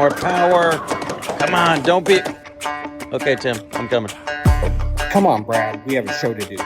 more power. Come on, don't be... Okay, Tim, I'm coming. Come on, Brad. We have a show to do.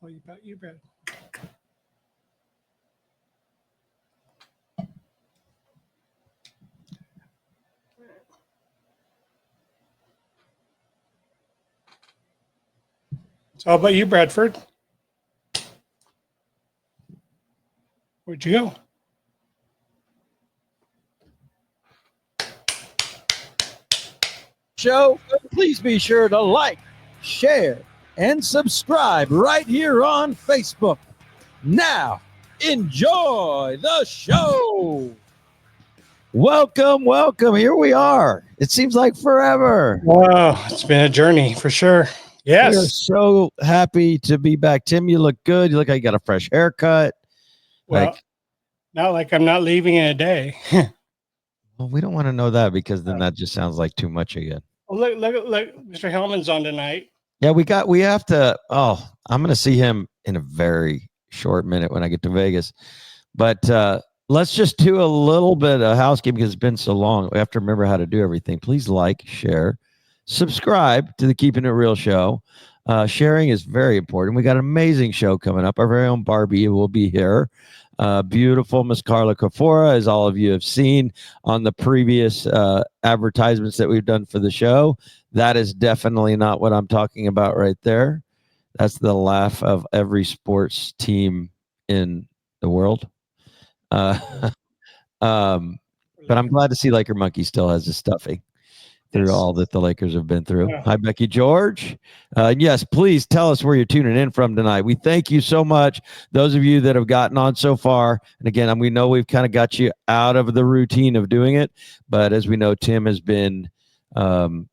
What about you, Brad? So how about you, Bradford? Where'd you go? Show, please be sure to like, share, and subscribe right here on Facebook. Now, enjoy the show. Welcome, welcome. Here we are. It seems like forever. Wow, it's been a journey for sure. Yes. We're so happy to be back. Tim, you look good. You look like you got a fresh haircut. Well, not like I'm not leaving in a day. Well, we don't want to know that because then that just sounds like too much again. Well, look, Mr. Hellman's on tonight. Yeah, we have to. Oh, I'm going to see him in a very short minute when I get to Vegas. But let's just do a little bit of housekeeping because it's been so long. We have to remember how to do everything. Please like, share, subscribe to the Keeping It Real show. Sharing is very important. We got an amazing show coming up. Our very own Barbie will be here. Beautiful Miss Carla Carfora, as all of you have seen on the previous advertisements that we've done for the show. That is definitely not what I'm talking about right there. That's the laugh of every sports team in the world. But I'm glad to see Laker Monkey still has his stuffing through all that the Lakers have been through. Hi, Becky George. Yes, please tell us where you're tuning in from tonight. We thank you so much, those of you that have gotten on so far. And again, we know we've kind of got you out of the routine of doing it, but as we know, Tim has been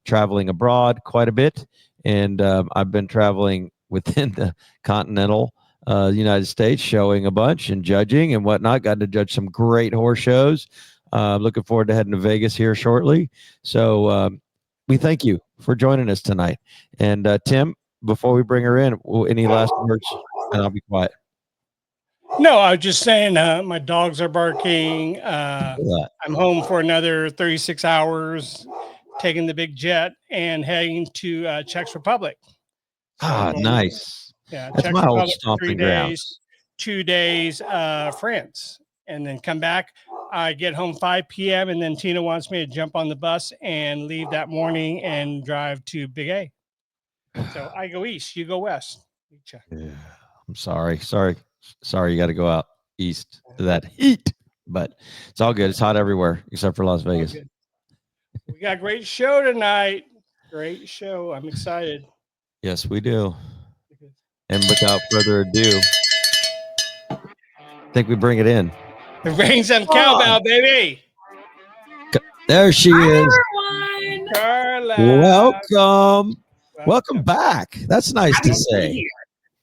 traveling abroad quite a bit, and I've been traveling within the continental United States, showing a bunch and judging and whatnot. Got to judge some great horse shows. Looking forward to heading to Vegas here shortly. So we thank you for joining us tonight. And Tim, before we bring her in, any last words? And I'll be quiet. No, I was just saying my dogs are barking. I'm home for another 36 hours, taking the big jet and heading to Czech Republic. So nice. Yeah, that's Czech my Republic old stomping 3 days, 2 days, France, and then come back. I get home 5 p.m. and then Tina wants me to jump on the bus and leave that morning and drive to Big A. So I go east, you go west. Yeah, I'm sorry. You got to go out east to that heat, but it's all good. It's hot everywhere except for Las Vegas. We got a great show tonight. Great show. I'm excited. Yes, we do. And without further ado, I think we bring it in. Bring some cowbell, baby. There she is. Everyone. Carla. Welcome back. That's nice to say.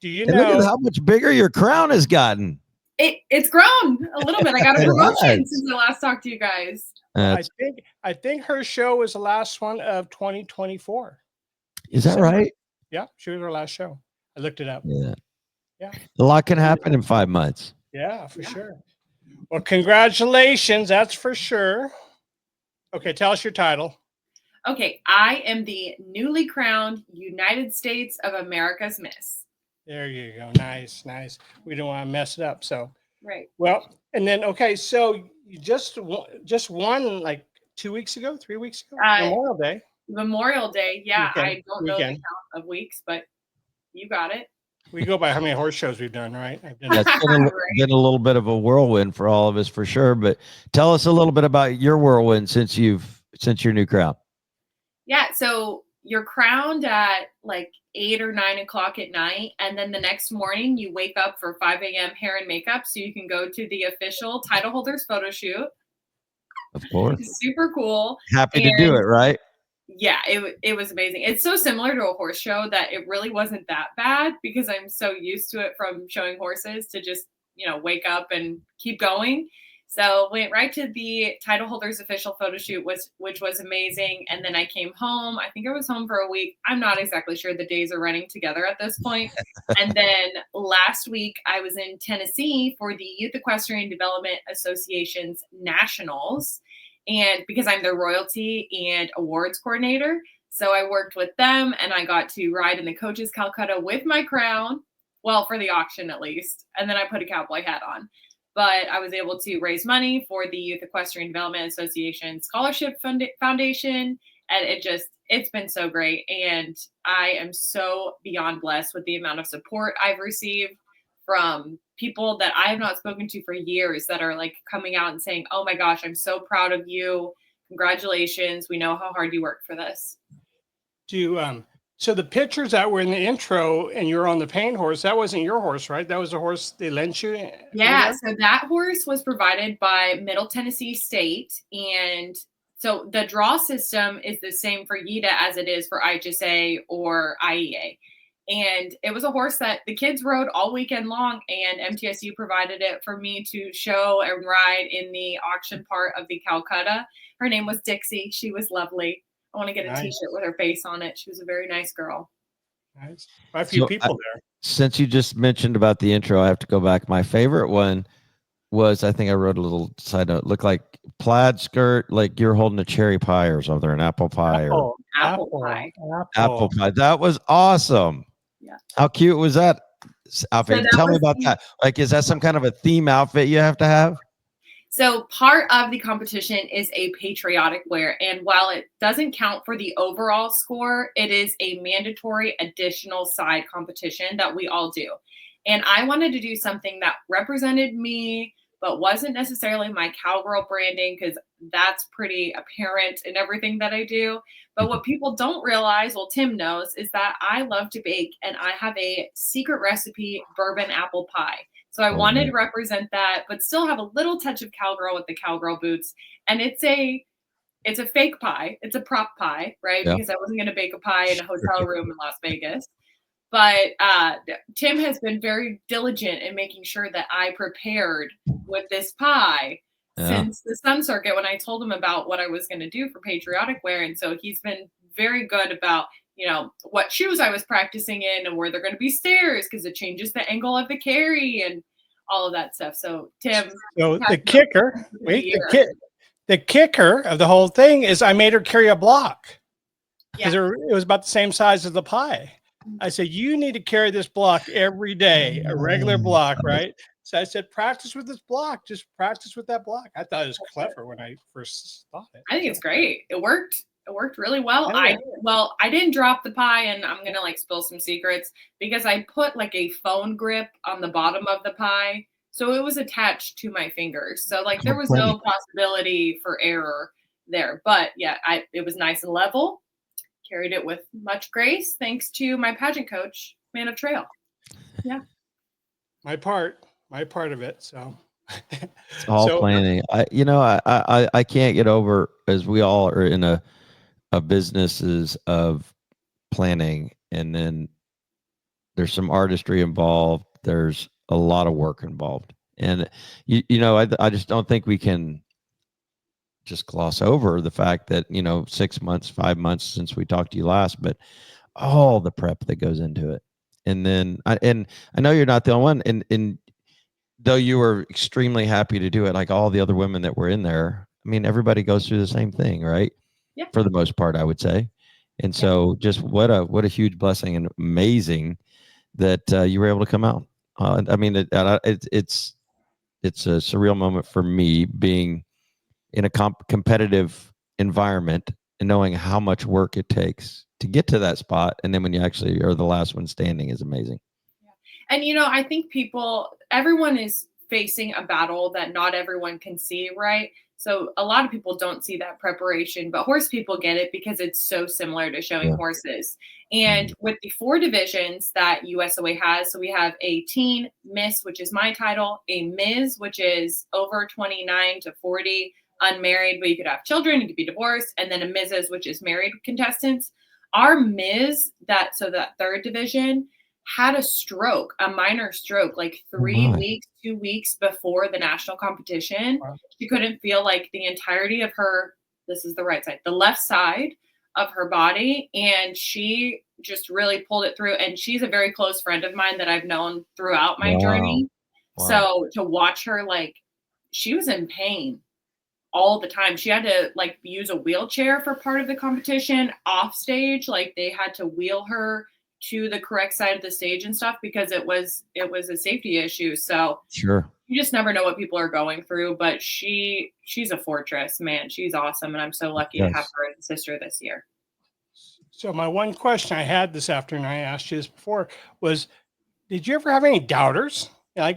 Do you know? Look at how much bigger your crown has gotten. It's grown a little bit. I got a promotion since I last talked to you guys. I think her show was the last one of 2024. Is that right? Yeah, she was her last show. I looked it up. Yeah. A lot can happen in 5 months. Yeah, for sure. Well, congratulations. That's for sure. Okay, tell us your title. Okay, I am the newly crowned United States of America's Miss. There you go. Nice. We don't want to mess it up. So, right. Well, and then, okay, so you just won like 2 weeks ago, 3 weeks ago? Memorial Day. Yeah, Weekend. I don't know the count of weeks, but you got it. We go by how many horse shows we've done, right? That's been a little bit of a whirlwind for all of us for sure. But tell us a little bit about your whirlwind since your new crown. Yeah, so you're crowned at like 8 or 9 o'clock at night, and then the next morning you wake up for 5 a.m. hair and makeup so you can go to the official title holders photo shoot. Of course. It's super cool. Happy to do it, right? Yeah, it was amazing. It's so similar to a horse show that it really wasn't that bad because I'm so used to it from showing horses to just, wake up and keep going. So went right to the title holders official photo shoot, which was amazing. And then I came home. I think I was home for a week. I'm not exactly sure. The days are running together at this point. And then last week I was in Tennessee for the Youth Equestrian Development Association's Nationals. And because I'm their royalty and awards coordinator, so I worked with them and I got to ride in the coach's Calcutta with my crown, well, for the auction at least. And then I put a cowboy hat on. But I was able to raise money for the Youth Equestrian Development Association Scholarship Foundation. And it's been so great. And I am so beyond blessed with the amount of support I've received from people that I have not spoken to for years that are like coming out and saying, oh my gosh, I'm so proud of you. Congratulations. We know how hard you worked for this. So the pictures that were in the intro and you're on the paint horse, that wasn't your horse, right? That was a horse they lent you? Yeah, so that horse was provided by Middle Tennessee State. And so the draw system is the same for YITA as it is for IHSA or IEA. And it was a horse that the kids rode all weekend long, and MTSU provided it for me to show and ride in the auction part of the Calcutta. Her name was Dixie. She was lovely. I want to get a t-shirt with her face on it. She was a very nice girl. Nice. Quite a few people there. Since you just mentioned about the intro, I have to go back. My favorite one was, I think I wrote a little side note, looked like plaid skirt, like you're holding a cherry pie or something, or an apple pie or Apple pie. apple pie. That was awesome. Yeah. How cute was that So outfit? that Tell me was about that. Like, is that some kind of a theme outfit you have to have? So part of the competition is a patriotic wear. And while it doesn't count for the overall score, it is a mandatory additional side competition that we all do. And I wanted to do something that represented me, but wasn't necessarily my cowgirl branding, because that's pretty apparent in everything that I do. But what people don't realize, well, Tim knows, is that I love to bake and I have a secret recipe bourbon apple pie. So I wanted to represent that, but still have a little touch of cowgirl with the cowgirl boots. And it's a fake pie. It's a prop pie, right? Yeah. Because I wasn't going to bake a pie in a hotel room in Las Vegas. But Tim has been very diligent in making sure that I prepared with this pie since the Sun Circuit when I told him about what I was going to do for patriotic wear. And so he's been very good about, what shoes I was practicing in and where they're going to be stairs, because it changes the angle of the carry and all of that stuff. So Tim. So the kicker, the kicker of the whole thing is I made her carry a block because it was about the same size as the pie. I said, you need to carry this block every day, a regular block, right? So I said, practice with this block. Just practice with that block. I thought it was clever when I first thought it. I think it's great. It worked. It worked really well. I didn't drop the pie, and I'm going to spill some secrets, because I put like a phone grip on the bottom of the pie. So it was attached to my fingers. So there was no possibility for error there. But yeah, it was nice and level. Carried it with much grace, thanks to my pageant coach, Man of Trail. Yeah. My part of it. So it's all planning. I can't get over, as we all are in a businesses of planning, and then there's some artistry involved. There's a lot of work involved. And I just don't think we can just gloss over the fact that 6 months, 5 months since we talked to you last, but all the prep that goes into it. And then I know you're not the only one, and though you were extremely happy to do it, like all the other women that were in there, I mean, everybody goes through the same thing, right? Yeah. For the most part, I would say. And so just what a huge blessing, and amazing that you were able to come out. I mean, it's a surreal moment for me, being in a competitive environment and knowing how much work it takes to get to that spot. And then when you actually are the last one standing is amazing. Yeah. And, I think everyone is facing a battle that not everyone can see, right? So a lot of people don't see that preparation, but horse people get it because it's so similar to showing horses. And with the 4 divisions that USOA has, so we have a teen Miss, which is my title, a Ms, which is over 29 to 40, unmarried, but you could have children, you could be divorced, and then a Mrs., which is married contestants. Our Ms, that 3rd division, had a stroke, a minor stroke, 3 weeks, 2 weeks before the national competition. Wow. She couldn't feel the entirety of her, this is the right side, the left side of her body. And she just really pulled it through. And she's a very close friend of mine that I've known throughout my journey. Wow. So to watch her, she was in pain all the time. She had to use a wheelchair for part of the competition off stage. They had to wheel her to the correct side of the stage and stuff, because it was a safety issue. So sure, you just never know what people are going through, but she's a fortress, man. She's awesome. And I'm so lucky to have her as a sister this year. So my one question I had this afternoon, I asked you this before, was, did you ever have any doubters?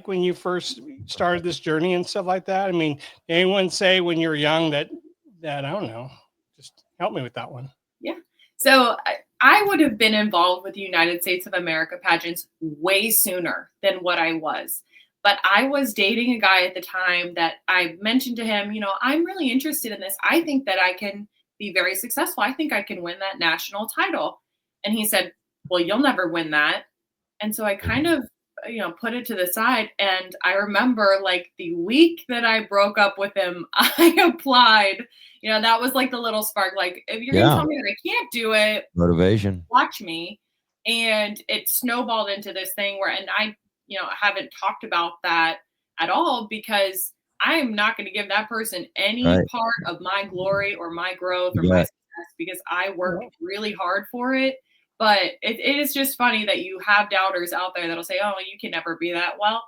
When you first started this journey and stuff like that? I mean, did anyone say when you were young that I don't know, just help me with that one. Yeah. So I would have been involved with the United States of America pageants way sooner than what I was. But I was dating a guy at the time that I mentioned to him, I'm really interested in this. I think that I can be very successful. I think I can win that national title. And he said, well, you'll never win that. And so I kind of, put it to the side. And I remember the week that I broke up with him, I applied. That was the little spark. If you're going to tell me that I can't do it, motivation, watch me. And it snowballed into this thing where, and I, haven't talked about that at all, because I'm not going to give that person any Right. part of my glory or my growth or You my bet. success, because I worked really hard for it. But it is just funny that you have doubters out there that'll say, oh, you can never be that. Well,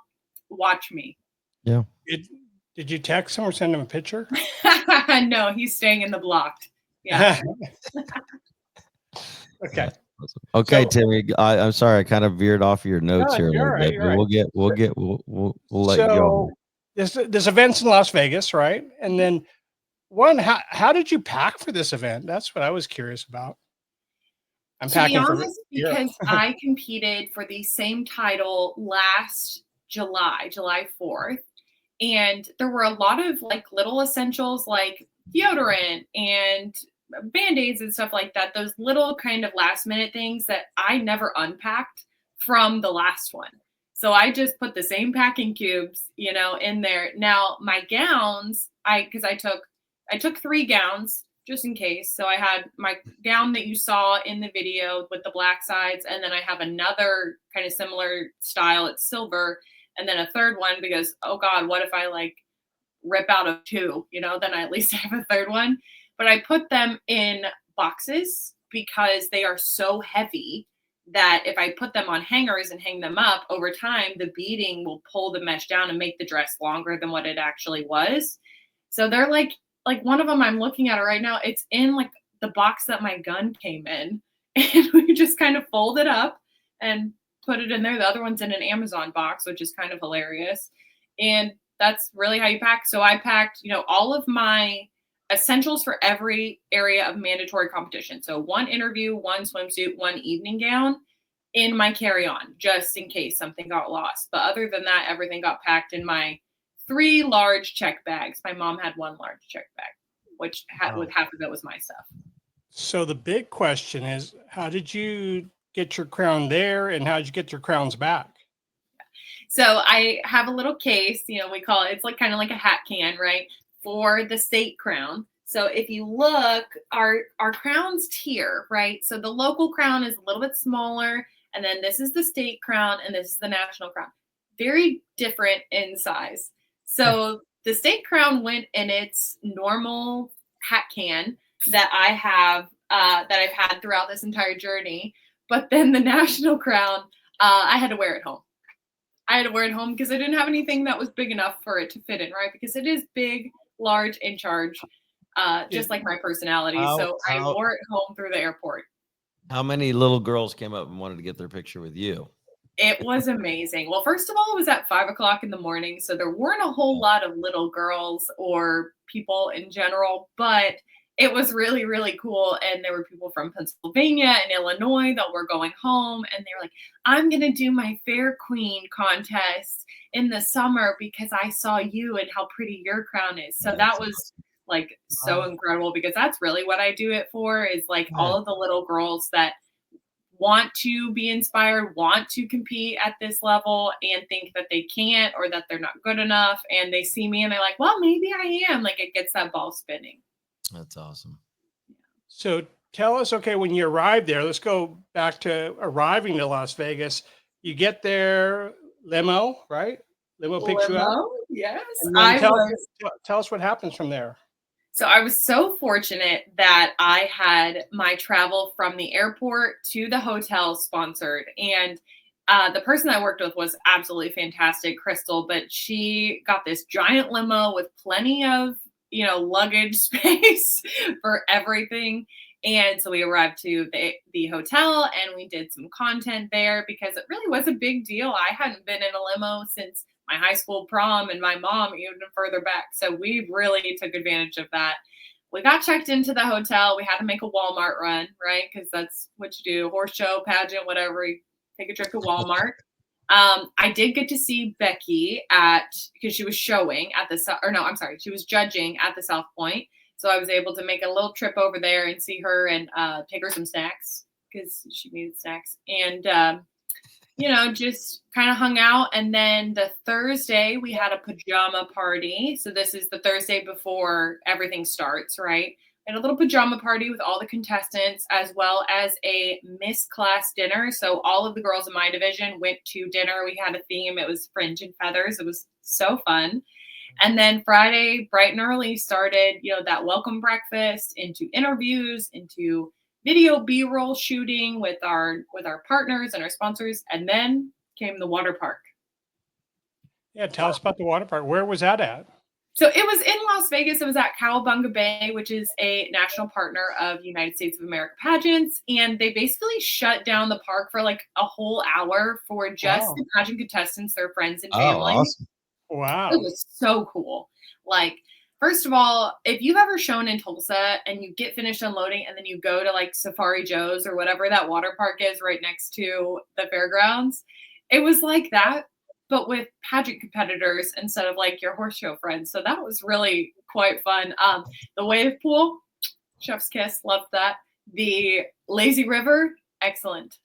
watch me. Yeah. Did you text him or send him a picture? No, he's staying in the blocked. Yeah. Okay. Okay, So- Timmy. I'm sorry, I kind of veered off your notes No, here a you're little all bit, right, you're but all right. we'll let you go. This event's in Las Vegas, right? And then how did you pack for this event? That's what I was curious about. I'm To be packing for honest, Europe. because I competed for the same title last July 4th. And there were a lot of like little essentials like deodorant and band-aids and stuff like that. Those little kind of last minute things that I never unpacked from the last one. So I just put the same packing cubes, in there. Now my gowns, I took 3 gowns just in case. So I had my gown that you saw in the video with the black sides, and then I have another kind of similar style. It's silver, and then a third one because, oh God, what if I like rip out of 2? Then I at least have a third one. But I put them in boxes because they are so heavy that if I put them on hangers and hang them up over time, the beading will pull the mesh down and make the dress longer than what it actually was. So they're like one of them, I'm looking at it right now. It's in like the box that my gun came in, and we just kind of fold it up and put it in there. The other one's in an Amazon box, which is kind of hilarious. And that's really how you pack. So I packed, all of my essentials for every area of mandatory competition. So 1 interview, 1 swimsuit, 1 evening gown in my carry-on, just in case something got lost. But other than that, everything got packed in my 3 large check bags. My mom had 1 large check bag, which with half of it was my stuff. So the big question is, how did you get your crown there, and how did you get your crowns back? So I have a little case, we call it, it's like kind of like a hat can, right, for the state crown. So if you look, our crowns tier, right? So the local crown is a little bit smaller, and then this is the state crown, and this is the national crown. Very different in size. So the state crown went in its normal hat can that I have, that I've had throughout this entire journey. But then the national crown, I had to wear it home. I had to wear it home because I didn't have anything that was big enough for it to fit in, right? Because it is big, large, in charge, just like my personality. So I wore it home through the airport. How many little girls came up and wanted to get their picture with you? It was amazing. Well, first of all, it was at 5 o'clock in the morning, so there weren't a whole lot of little girls or people in general, but it was really, really cool. And there were people from Pennsylvania and Illinois that were going home, and they were like, I'm going to do my Fair Queen contest in the summer because I saw you and how pretty your crown is. So that was like so incredible, because that's really what I do it for, is like all of the little girls that want to be inspired, want to compete at this level, and think that they can't or that they're not good enough. And they see me and they're like, well, maybe I am. Like, it gets that ball spinning. That's awesome. So tell us, okay, when you arrived there, let's go back to arriving to Las Vegas. You get there, limo, right? Limo picks you up. Yes. And then tell us what happens from there. So I was so fortunate that I had my travel from the airport to the hotel sponsored. And the person I worked with was absolutely fantastic, Crystal, but she got this giant limo with plenty of, luggage space for everything. And so we arrived to the hotel, and we did some content there because it really was a big deal. I hadn't been in a limo since my high school prom, and my mom even further back. So we really took advantage of that. We got checked into the hotel. We had to make a Walmart run, right? Because that's what you do, horse show, pageant, whatever. You take a trip to Walmart. I did get to see Becky because she was showing at she was judging at the South Point. So I was able to make a little trip over there and see her and take her some snacks because she needed snacks. And just kind of hung out. And then the Thursday we had a pajama party. So this is the Thursday before everything starts, right? We had a little pajama party with all the contestants, as well as a Miss Class dinner. So all of the girls in my division went to dinner. We had a theme. It was fringe and feathers. It was so fun. And then Friday, bright and early, started, that welcome breakfast, into interviews, into video B-roll shooting with our partners and our sponsors. And then came the water park. Yeah, tell us about the water park. Where was that at? So it was in Las Vegas. It was at Cowabunga Bay, which is a national partner of United States of America pageants. And they basically shut down the park for like a whole hour for just Wow. the pageant contestants, their friends and Oh, family. awesome. Wow. It was so cool. Like, first of all, if you've ever shown in Tulsa and you get finished unloading and then you go to like Safari Joe's or whatever that water park is right next to the fairgrounds, it was like that, but with pageant competitors instead of like your horse show friends. So that was really quite fun. The wave pool, chef's kiss, loved that. The lazy river, excellent.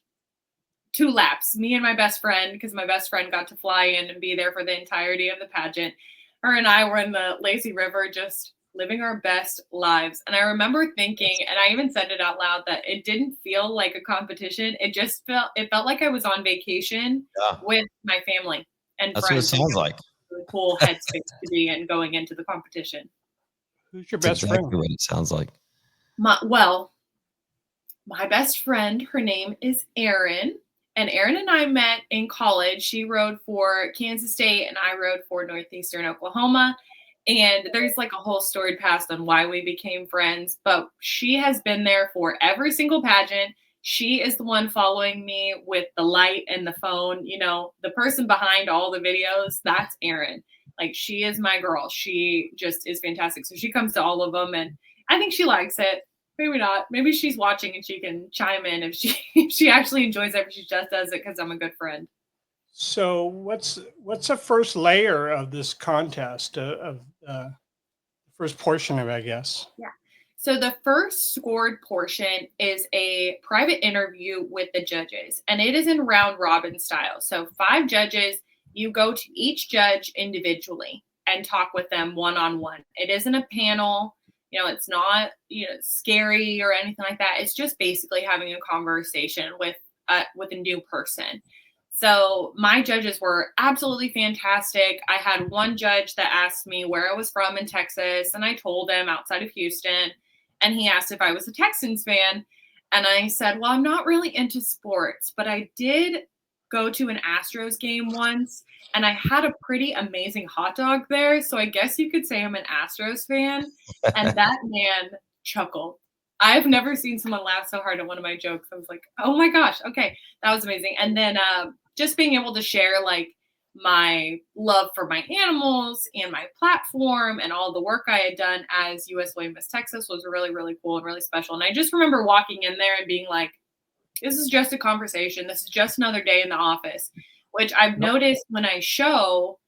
2 laps, me and my best friend, because my best friend got to fly in and be there for the entirety of the pageant. Her and I were in the lazy river just living our best lives. And I remember thinking, and I even said it out loud, that it didn't feel like a competition. It felt like I was on vacation with my family and That's friends. what it sounds like. Really cool headspace to be in going into the competition. Who's your That's best exactly friend? what it sounds like. My best friend, her name is Erin. And Erin and I met in college. She rode for Kansas State and I rode for Northeastern Oklahoma. And there's like a whole storied past on why we became friends. But she has been there for every single pageant. She is the one following me with the light and the phone. The person behind all the videos, that's Erin. Like, she is my girl. She just is fantastic. So she comes to all of them. And I think she likes it. Maybe not. Maybe she's watching and she can chime in if she actually enjoys it. If she just does it because I'm a good friend. So what's the first layer of this contest of the first portion of it, I guess? Yeah. So the first scored portion is a private interview with the judges, and it is in round robin style. So 5 judges, you go to each judge individually and talk with them one-on-one. It isn't a panel. It's not, scary or anything like that. It's just basically having a conversation with a new person. So my judges were absolutely fantastic. I had one judge that asked me where I was from in Texas, and I told him outside of Houston, and he asked if I was a Texans fan. And I said, well, I'm not really into sports, but I did go to an Astros game once, and I had a pretty amazing hot dog there. So I guess you could say I'm an Astros fan. And that man chuckled. I've never seen someone laugh so hard at one of my jokes. I was like, oh my gosh, okay, that was amazing. And then just being able to share like my love for my animals and my platform and all the work I had done as USWA Miss Texas was really, really cool and really special. And I just remember walking in there and being like, this is just a conversation. This is just another day in the office, which I've noticed when I show,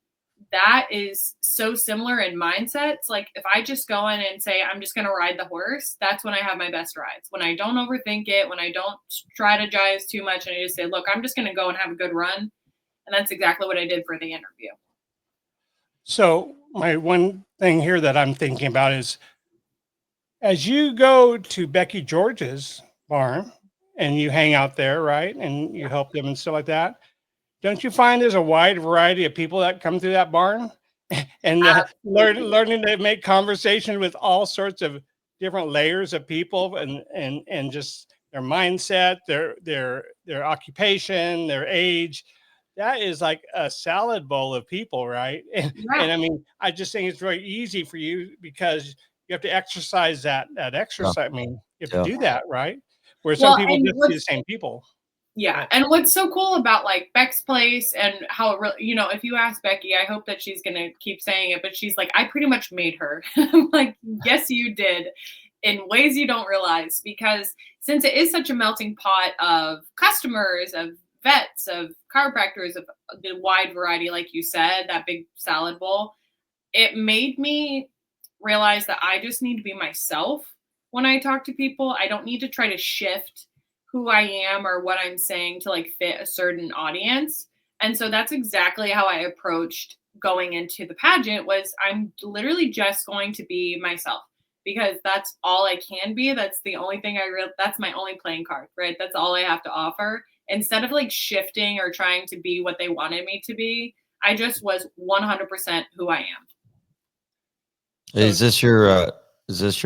that is so similar in mindsets. Like, if I just go in and say, I'm just going to ride the horse, that's when I have my best rides. When I don't overthink it, when I don't strategize too much, and I just say, look, I'm just going to go and have a good run. And that's exactly what I did for the interview. So my one thing here that I'm thinking about is, as you go to Becky George's barn and you hang out there, right, and you help them and stuff like that, don't you find there's a wide variety of people that come through that barn and learning to make conversation with all sorts of different layers of people and just their mindset, their occupation, their age? That is like a salad bowl of people, right? And I mean, I just think it's very easy for you because you have to exercise that exercise. I mean, you have to do that, right? Where some people just see the same people. Yeah. And what's so cool about like Beck's place and how it really, if you ask Becky, I hope that she's going to keep saying it, but she's like, I pretty much made her. I'm like, yes, you did, in ways you don't realize, because since it is such a melting pot of customers, of vets, of chiropractors, of the wide variety, like you said, that big salad bowl, it made me realize that I just need to be myself when I talk to people. I don't need to try to shift who I am or what I'm saying to like fit a certain audience. And so that's exactly how I approached going into the pageant. Was I'm literally just going to be myself. because that's all I can be. That's the only thing that's my only playing card, right? That's all I have to offer. Instead of like shifting or trying to be what they wanted me to be, I just was 100% who I am. Is this your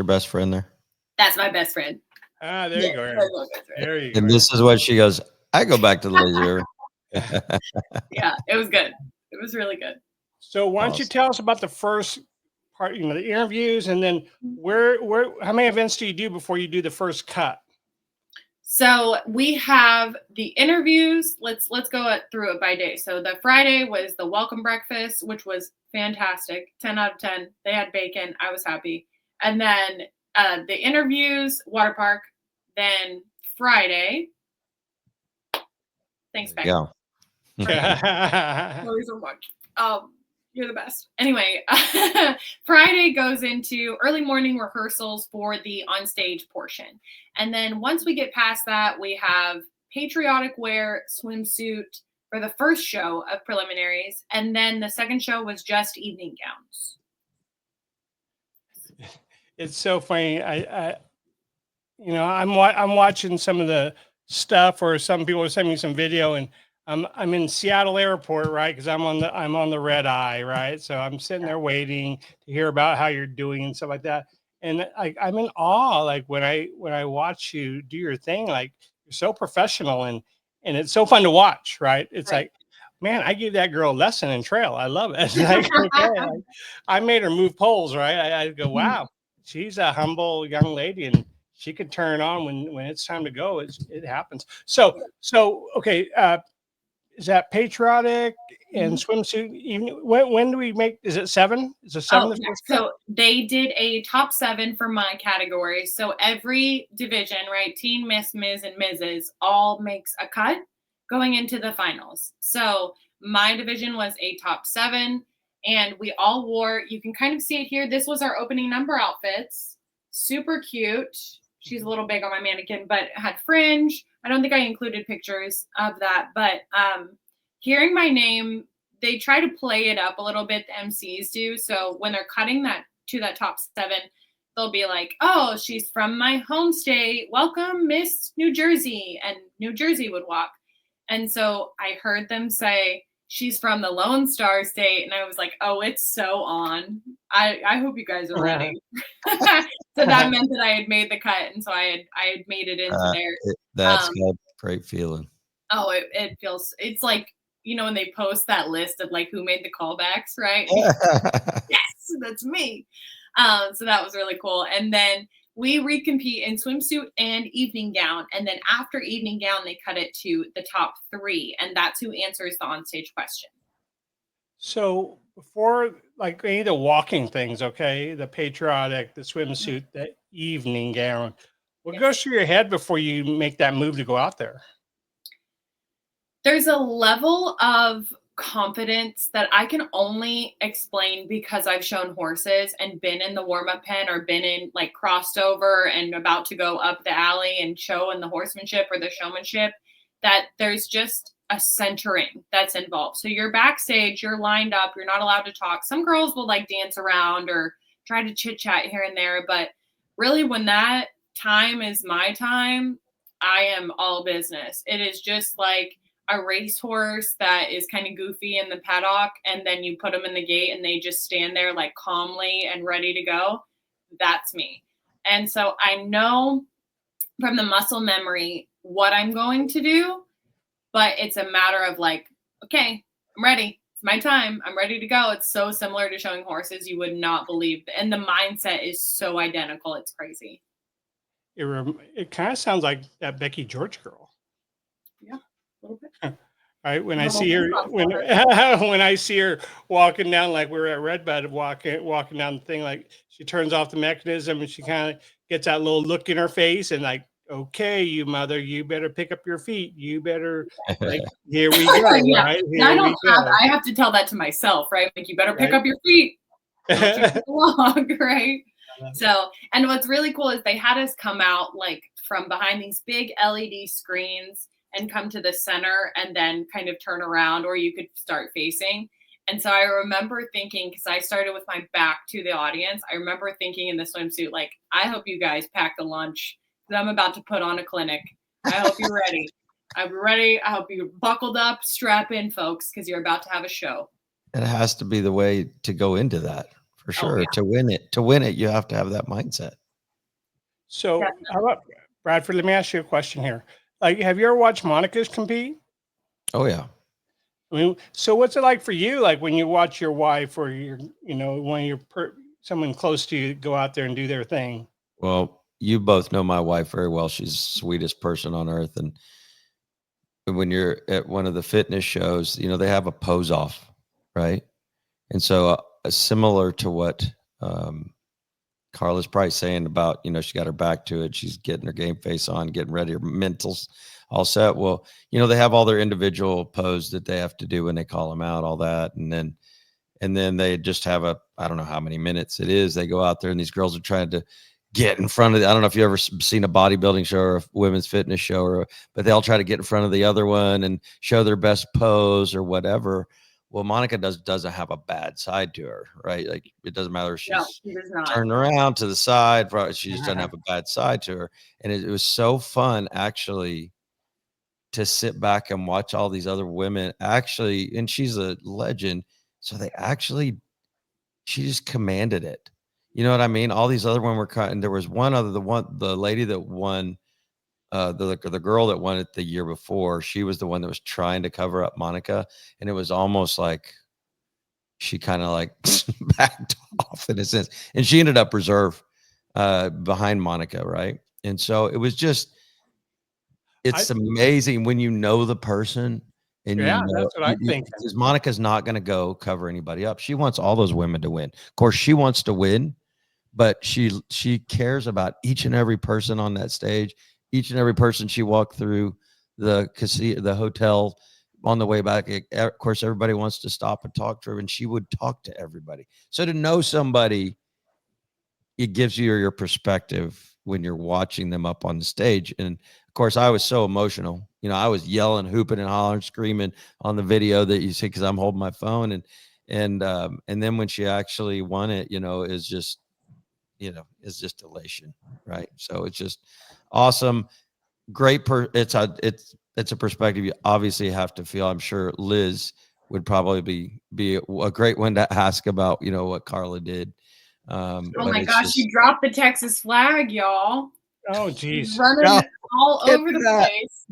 best friend there? That's my best friend. Ah, there you go. Aaron. There you go. And this is what she goes, I go back to the lazy river. Yeah, it was good. It was really good. So why don't you tell us about the first part, the interviews, and then how many events do you do before you do the first cut? So we have the interviews. Let's go through it by day. So the Friday was the welcome breakfast, which was fantastic. 10 out of 10. They had bacon. I was happy. And then the interviews, water park. Then Friday. Thanks, Becky. Yeah. Sorry so much. You're the best. Anyway, Friday goes into early morning rehearsals for the onstage portion. And then once we get past that, we have patriotic wear swimsuit for the first show of preliminaries. And then the second show was just evening gowns. It's so funny. I'm watching some of the stuff, or some people are sending me some video, and I'm in Seattle Airport, right? Because I'm on the red eye, right? So I'm sitting there waiting to hear about how you're doing and stuff like that. And I'm in awe, like when I watch you do your thing, like you're so professional, and it's so fun to watch, right? It's like, man, I gave that girl a lesson in trail. I love it. Like, I made her move poles, right? I go, wow, she's a humble young lady, and she could turn on when it's time to go. It happens. So okay. Is that patriotic and swimsuit? Even when do we make? Is it 7? Is it 7? Oh, yeah. So they did a top 7 for my category. So every division, right? Teen, Miss, Ms, and Mrs. all makes a cut going into the finals. So my division was a top 7, and we all wore. You can kind of see it here. This was our opening number outfits. Super cute. She's a little big on my mannequin, but had fringe. I don't think I included pictures of that, but hearing my name, they try to play it up a little bit, the MCs do. So when they're cutting that to that top 7, they'll be like, oh, she's from my home state. Welcome, Miss New Jersey. And New Jersey would walk. And so I heard them say, she's from the Lone Star State. And I was like, oh, it's so on. I hope you guys are ready. So that meant that I had made the cut. And so I had made it into there. That's got a great feeling. Oh, it feels, it's like, when they post that list of like who made the callbacks, right? Yes, that's me. So that was really cool. And then we recompete in swimsuit and evening gown. And then after evening gown, they cut it to the top 3. And that's who answers the onstage question. So before, like any of the walking things, okay, the patriotic, the swimsuit, the evening gown, what goes through your head before you make that move to go out there? There's a level of confidence that I can only explain because I've shown horses and been in the warm-up pen, or been in like crossed over and about to go up the alley and show in the horsemanship or the showmanship, that there's just a centering that's involved. So you're backstage, you're lined up, you're not allowed to talk. Some girls will like dance around or try to chit chat here and there, but really when that time is my time, I am all business. It is just like a racehorse that is kind of goofy in the paddock, and then you put them in the gate and they just stand there like calmly and ready to go. That's me. And so I know from the muscle memory what I'm going to do, but it's a matter of like, okay, I'm ready. It's my time. I'm ready to go. It's so similar to showing horses. You would not believe. And the mindset is so identical. It's crazy. It kind of sounds like that Becky George girl. Yeah. Little bit. Right, when I see her when I see her walking down, like we were at Redbud, walking down the thing, like she turns off the mechanism and she kind of gets that little look in her face and like, okay, you mother, you better pick up your feet. You better, like, here we go. Yeah. Right? I have to tell that to myself, right? Like, you better pick up your feet. Along, right? So, and what's really cool is they had us come out like from behind these big LED screens and come to the center and then kind of turn around, or you could start facing. And so I remember thinking, because I started with my back to the audience, I remember thinking in the swimsuit, like, I hope you guys pack the lunch because I'm about to put on a clinic. I hope you're ready. I'm ready. I hope you're buckled up, strap in, folks, because you're about to have a show. It has to be the way to go into that for sure. yeah. To win it, you have to have that mindset. So, Definitely. how about Bradford? Let me ask you a question here. Like, have you ever watched Monica's compete? Oh yeah. I mean, so what's it like for you? Like when you watch your wife or your, when you're someone close to you go out there and do their thing. Well, you both know my wife very well. She's the sweetest person on earth. And when you're at one of the fitness shows, they have a pose off, right? And so similar to what Carla's probably saying about, she got her back to it. She's getting her game face on, getting ready, her mental's all set. Well, they have all their individual pose that they have to do when they call them out, all that. And then they just have I don't know how many minutes it is. They go out there and these girls are trying to get in front of I don't know if you've ever seen a bodybuilding show or a women's fitness show, but they all try to get in front of the other one and show their best pose or whatever. Well, Monica doesn't have a bad side to her, right? Like it doesn't matter if she's She does not. turned around to the side, she just doesn't have a bad side to her. And it was so fun actually to sit back and watch all these other women actually, and she's a legend. So she just commanded it. You know what I mean? All these other women were and there was the lady that won, the girl that won it the year before. She was the one that was trying to cover up Monica. And it was almost like she kind of like backed off in a sense. And she ended up reserve behind Monica. Right. And so it was just, it's amazing when you know the person and that's what I think. because Monica's not going to go cover anybody up. She wants all those women to win. Of course, she wants to win, but she cares about each and every person on that stage, each and every person she walked through the casino, the hotel on the way back. Of course, everybody wants to stop and talk to her, and she would talk to everybody. So to know somebody, it gives you your perspective when you're watching them up on the stage. And of course, I was so emotional. I was yelling, hooping, and hollering, screaming on the video that you see because I'm holding my phone. And then when she actually won it, is just, is just elation, right? So it's just awesome, great. It's a perspective you obviously have to feel. I'm sure Liz would probably be a great one to ask about, what Carla did. Oh my gosh, she dropped the Texas flag, y'all. Oh, geez. Running all over the place.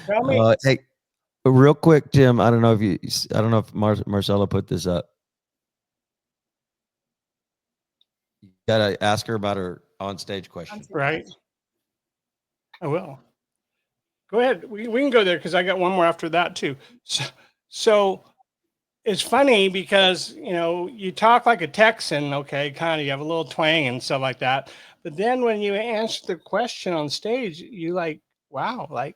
Tell me. Hey, real quick, Tim, I don't know if Marcella put this up. You gotta ask her about her on stage question. Right. I will. Go ahead. We can go there because I got one more after that too. So it's funny because, you talk like a Texan, okay, kind of, you have a little twang and stuff like that. But then when you answer the question on stage, you wow,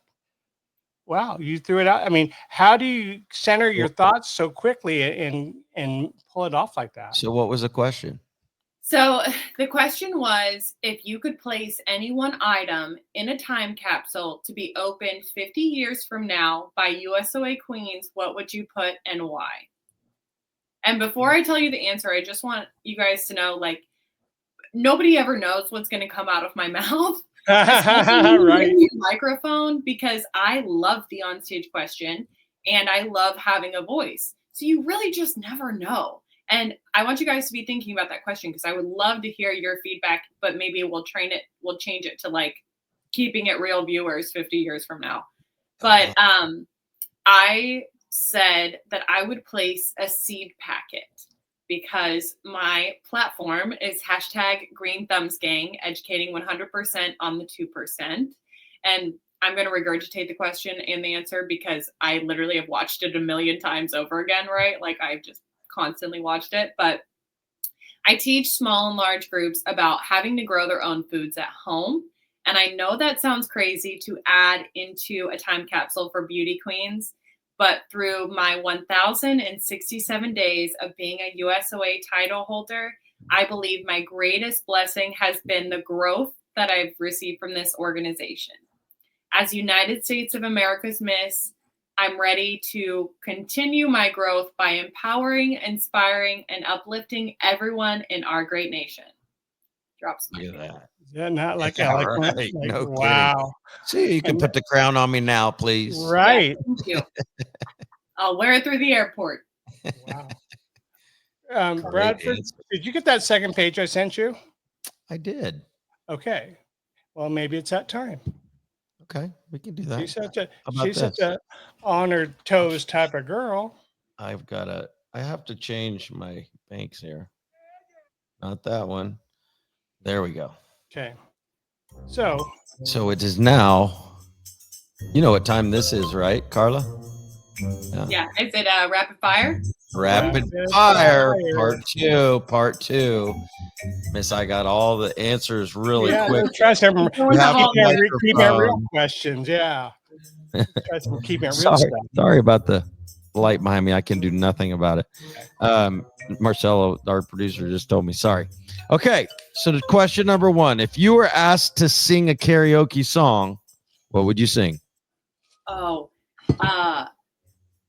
you threw it out. I mean, how do you center your thoughts so quickly and pull it off like that? So what was the question? So the question was, if you could place any one item in a time capsule to be opened 50 years from now by USOA Queens, what would you put and why? And before I tell you the answer, I just want you guys to know, nobody ever knows what's going to come out of my mouth. Right. Microphone, because I love the onstage question and I love having a voice. So you really just never know. And I want you guys to be thinking about that question because I would love to hear your feedback, but maybe we'll change it to keeping it real viewers 50 years from now. But I said that I would place a seed packet because my platform is #GreenThumbsGang, educating 100% on the 2%. And I'm going to regurgitate the question and the answer because I literally have watched it a million times over again, right? I've just constantly watched it. But I teach small and large groups about having to grow their own foods at home. And I know that sounds crazy to add into a time capsule for beauty queens, but through my 1,067 days of being a USOA title holder, I believe my greatest blessing has been the growth that I've received from this organization. As United States of America's Miss, I'm ready to continue my growth by empowering, inspiring, and uplifting everyone in our great nation. Drops my Look at name. that. Is that not like Yeah, eloquent? right. Like, No kidding. wow. See, you can And- put the crown on me now, please. Right. Yeah, thank you. I'll wear it through the airport. Wow. Great Bradford, answer. did you get that second page I sent you? I did. Okay. Well, maybe it's that time. Okay, we can do that. She's such this? a on her toes type of girl. I have to change my banks here. Not that one. There we go. Okay. So So it is now. You know what time this is, right, Carla? Yeah. Is it rapid fire? Rapid Rapid fire, fire. part two. Miss, I got all the answers really yeah, quick. let's try some Go in the hall. keep it real microphone. questions. Yeah. Try some keep it real Sorry, stuff. sorry about the light behind me. I can do nothing about it. Marcelo, our producer, just told me. Sorry. Okay, so the question number one: if you were asked to sing a karaoke song, what would you sing? Oh,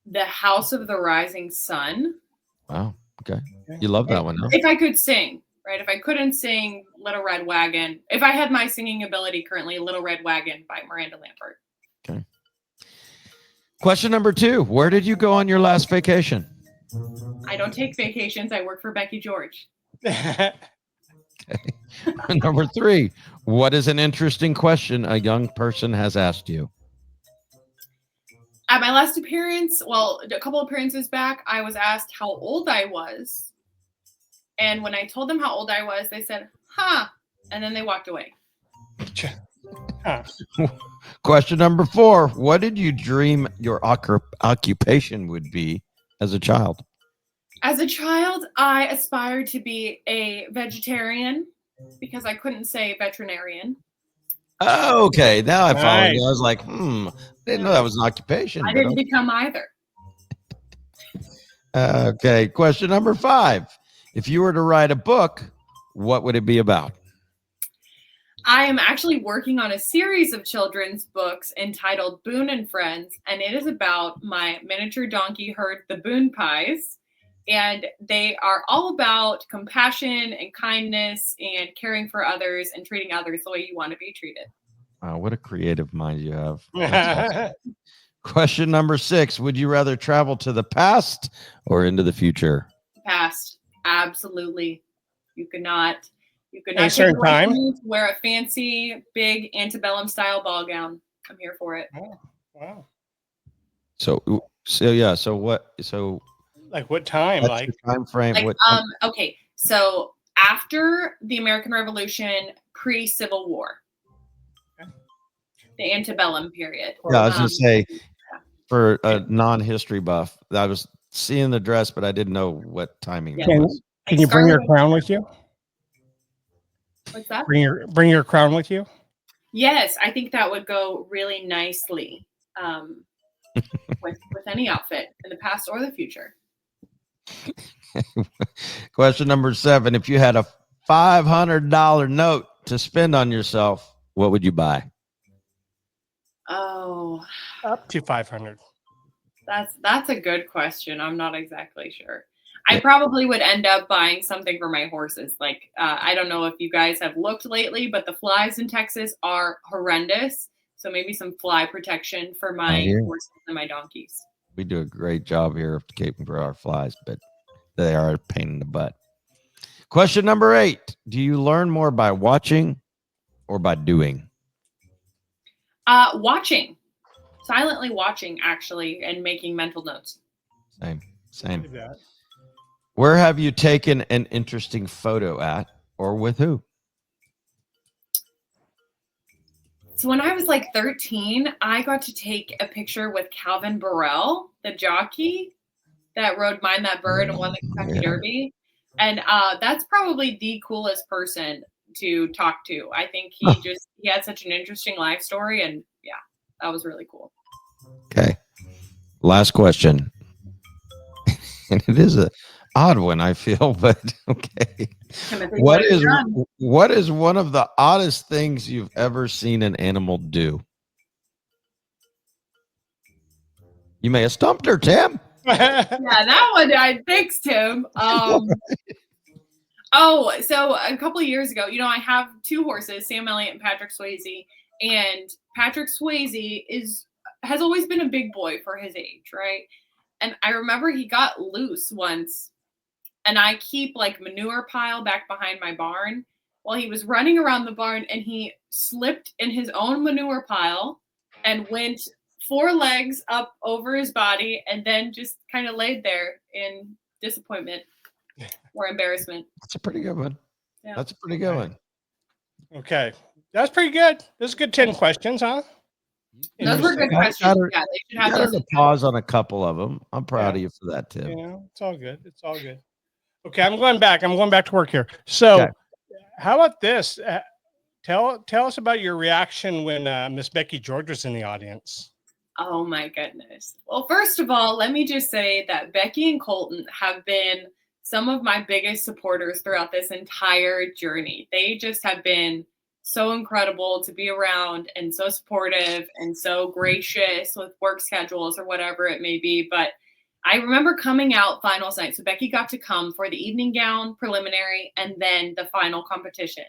The House of the Rising Sun. Wow. Okay, you love that one, huh? If I could sing, right? If I couldn't sing Little Red Wagon, if I had my singing ability currently, Little Red Wagon by Miranda Lambert. Okay. Question number two: where did you go on your last vacation? I don't take vacations. I work for Becky George. Number three: what is an interesting question a young person has asked you? At my last appearance, well, a couple appearances back, I was asked how old I was. And when I told them how old I was, they said, huh. And then they walked away. Huh. Question number four: what did you dream your occupation would be as a child? As a child, I aspired to be a vegetarian because I couldn't say veterinarian. Oh, okay, now I followed Nice. you. I was like, didn't know that was an occupation. I but didn't become either. okay, question number five: if you were to write a book, what would it be about? I am actually working on a series of children's books entitled Boone and Friends, and it is about my miniature donkey herd, the Boone Pies. And they are all about compassion and kindness and caring for others and treating others the way you want to be treated. Wow, what a creative mind you have. That's awesome. Question number six: would you rather travel to the past or into the future? Past, absolutely. You could not Any take certain away time? from me to wear a fancy, big antebellum style ball gown. I'm here for it. Wow. So yeah. So what? So Like what time? that's Like your time frame. Like, What? okay, so after the American Revolution, pre-Civil War, the antebellum period. Yeah, I was gonna say for a non-history buff, I was seeing the dress, but I didn't know what timing that Can- was. can you bring your crown with you? What's that? Bring your crown with you? Yes, I think that would go really nicely with any outfit in the past or the future. Question number seven: if you had a $500 note to spend on yourself, what would you buy? Oh, Up to 500. that's a good question. I'm not exactly sure. I probably would end up buying something for my horses. Like, I don't know if you guys have looked lately, but the flies in Texas are horrendous. So maybe some fly protection for my horses and my donkeys. We do a great job here of keeping for our flies, but they are a pain in the butt. Question number eight: do you learn more by watching or by doing? Watching, silently watching, actually, and making mental notes. Same. Where have you taken an interesting photo at, or with who? So when I was like 13, I got to take a picture with Calvin Burrell, the jockey that rode Mind That Bird and won the Kentucky Derby. And that's probably the coolest person to talk to. I think he had such an interesting life story, and yeah, that was really cool. Okay. Last question. And it is a odd one, I feel, but okay. What is one of the oddest things you've ever seen an animal do? You may have stumped her, Tim. Yeah, that one I fixed him. Oh, so a couple of years ago, I have two horses, Sam Elliott and Patrick Swayze. And Patrick Swayze has always been a big boy for his age, right? And I remember he got loose once, and I keep like manure pile back behind my barn. Well, he was running around the barn and he slipped in his own manure pile and went 4 legs up over his body and then just kind of laid there in disappointment or embarrassment. That's a pretty good one. Yeah. That's a pretty good one. Okay. That's pretty good. That's a good 10 questions, huh? Those were good questions. Yeah, they should have those. To pause on a couple of them. I'm proud of you for that, Tim. It's all good. It's all good. Okay, I'm going back to work here. So, how about this? Tell us about your reaction when Miss Becky George was in the audience. Oh my goodness. Well, first of all, let me just say that Becky and Colton have been some of my biggest supporters throughout this entire journey. They just have been so incredible to be around and so supportive and so gracious with work schedules or whatever it may be. But I remember coming out finals night. So Becky got to come for the evening gown preliminary and then the final competition.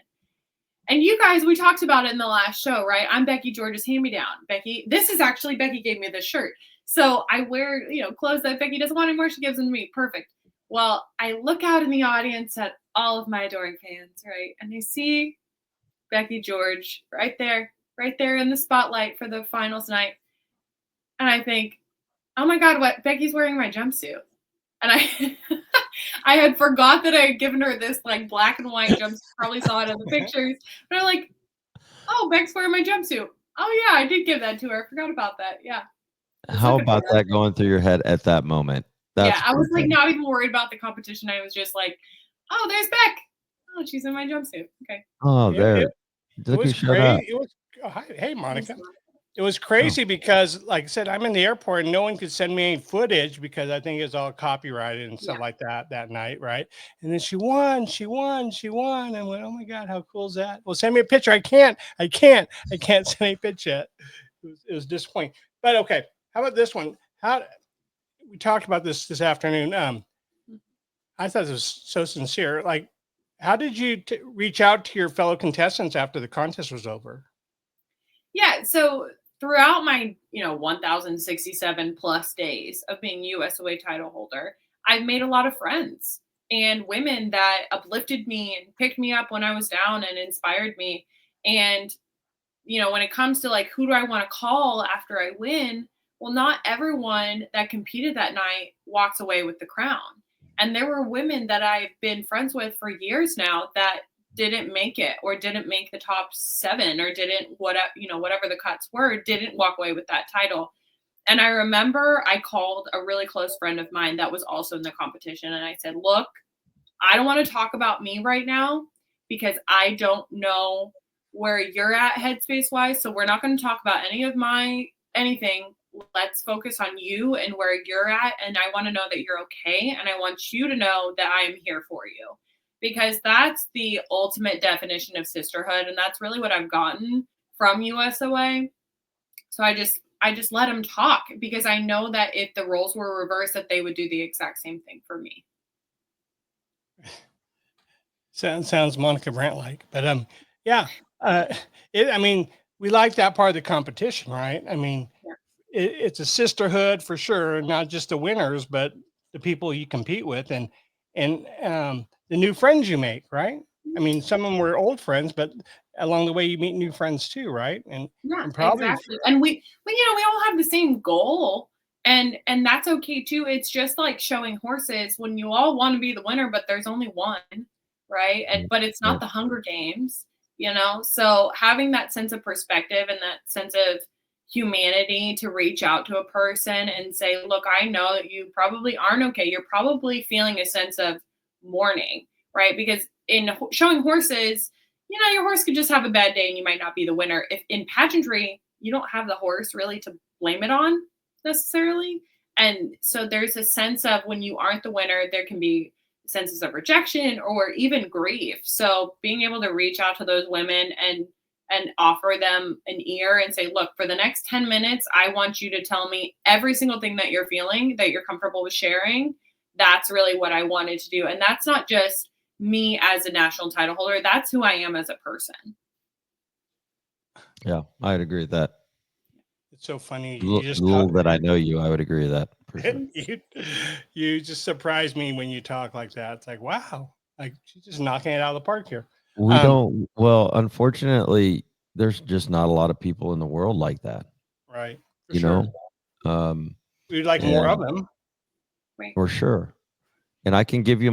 And you guys, we talked about it in the last show, right? I'm Becky George's hand-me-down. Becky gave me this shirt. So I wear, clothes that Becky doesn't want anymore. She gives them to me. Perfect. Well, I look out in the audience at all of my adoring fans, right? And I see Becky George right there in the spotlight for the finals night. And I think, oh my God, what? Becky's wearing my jumpsuit. And I had forgot that I had given her this like black and white jumpsuit. Probably saw it in the pictures. But I'm like, oh, Beck's wearing my jumpsuit. Oh yeah, I did give that to her. I forgot about that. Yeah. How about that going through your head at that moment? I was like not even worried about the competition. I was just like, oh, there's Beck. Oh, she's in my jumpsuit. Okay. Oh, there. It was great. Hey, Monica. It was crazy because, like I said, I'm in the airport and no one could send me any footage because I think it's all copyrighted and stuff like that night, right? And then she won. And I went, oh my God, how cool is that? Well, send me a picture. I can't send any picture yet. It was disappointing. But okay, how about this one? We talked about this afternoon. I thought it was so sincere. Like, how did you reach out to your fellow contestants after the contest was over? Yeah, so throughout my 1,067 plus days of being USOA title holder, I've made a lot of friends and women that uplifted me and picked me up when I was down and inspired me. And when it comes to like who do I want to call after I win, well, not everyone that competed that night walks away with the crown. And there were women that I've been friends with for years now that didn't make it or didn't make the top 7 or didn't whatever the cuts were, didn't walk away with that title. And I remember I called a really close friend of mine that was also in the competition. And I said, look, I don't want to talk about me right now because I don't know where you're at headspace wise. So we're not going to talk about anything. Let's focus on you and where you're at. And I want to know that you're okay. And I want you to know that I am here for you. Because that's the ultimate definition of sisterhood. And that's really what I've gotten from USOA. So I just let them talk because I know that if the roles were reversed, that they would do the exact same thing for me. Sounds Monica Brandt-like, but we like that part of the competition, right? I mean, it's a sisterhood for sure, not just the winners, but the people you compete with and the new friends you make, right? I mean, some of them were old friends, but along the way you meet new friends too, right? And probably exactly. And we all have the same goal, and that's okay too. It's just like showing horses when you all want to be the winner, but there's only one, right? But it's not the Hunger Games, So having that sense of perspective and that sense of humanity to reach out to a person and say, look, I know that you probably aren't okay. You're probably feeling a sense of mourning, right? Because in showing horses, your horse could just have a bad day and you might not be the winner. If in pageantry, you don't have the horse really to blame it on necessarily. And so there's a sense of when you aren't the winner, there can be senses of rejection or even grief. So being able to reach out to those women and offer them an ear and say, look, for the next 10 minutes, I want you to tell me every single thing that you're feeling, that you're comfortable with sharing. That's really what I wanted to do. And that's not just me as a national title holder. That's who I am as a person. Yeah, I'd agree with that. It's so funny. Little that I know you, I would agree with that. For sure. You just surprise me when you talk like that. It's like, wow, like she's just knocking it out of the park here. We don't. Well, unfortunately, there's just not a lot of people in the world like that. Right. You know, we'd like more of them. Right. For sure. And I can give you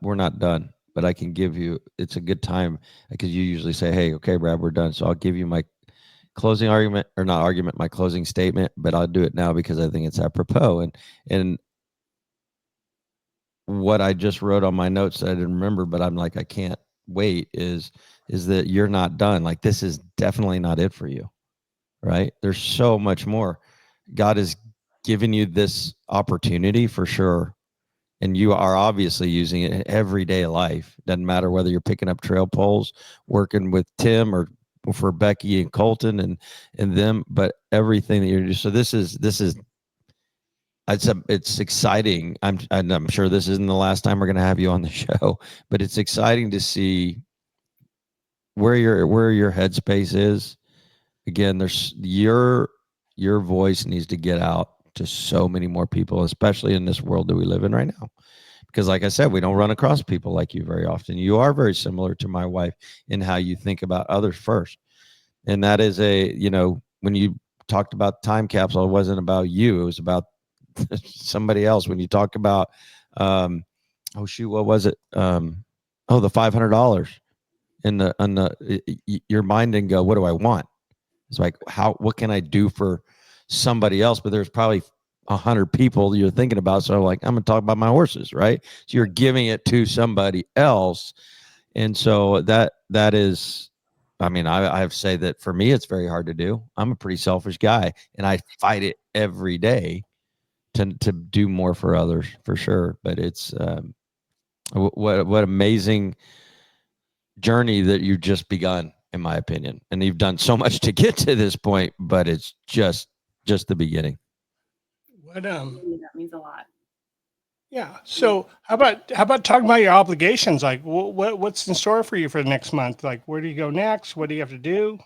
we're not done, but I can give you, it's a good time because you usually say, hey, okay, Brad, we're done. So I'll give you my closing argument, or not argument, my closing statement, but I'll do it now because I think it's apropos. And what I just wrote on my notes that I didn't remember, but I'm like, I can't wait is that you're not done. Like, this is definitely not it for you, right? There's so much more. God has given you this opportunity for sure. And you are obviously using it in everyday life. Doesn't matter whether you're picking up trail poles, working with Tim, or for Becky and Colton and them, but everything that you're doing. So this is it's exciting. I'm sure this isn't the last time we're going to have you on the show, but it's exciting to see where your headspace is. Again, there's your voice needs to get out to so many more people, especially in this world that we live in right now. Because like I said, we don't run across people like you very often. You are very similar to my wife in how you think about others first. And that is when you talked about time capsule, it wasn't about you. It was about somebody else. When you talk about, what was it? The $500 your mind didn't go, what do I want? It's like, what can I do for somebody else? But there's probably 100 people you're thinking about. So like, I'm going to talk about my horses, right? So you're giving it to somebody else. And so that is, I mean, I have to say that for me, it's very hard to do. I'm a pretty selfish guy and I fight it every day to do more for others, for sure. But it's, what amazing journey that you've just begun, in my opinion. And you've done so much to get to this point, but it's just the beginning. That means a lot. Yeah. So how about talking about your obligations? Like what's in store for you for the next month? Like, where do you go next? What do you have to do?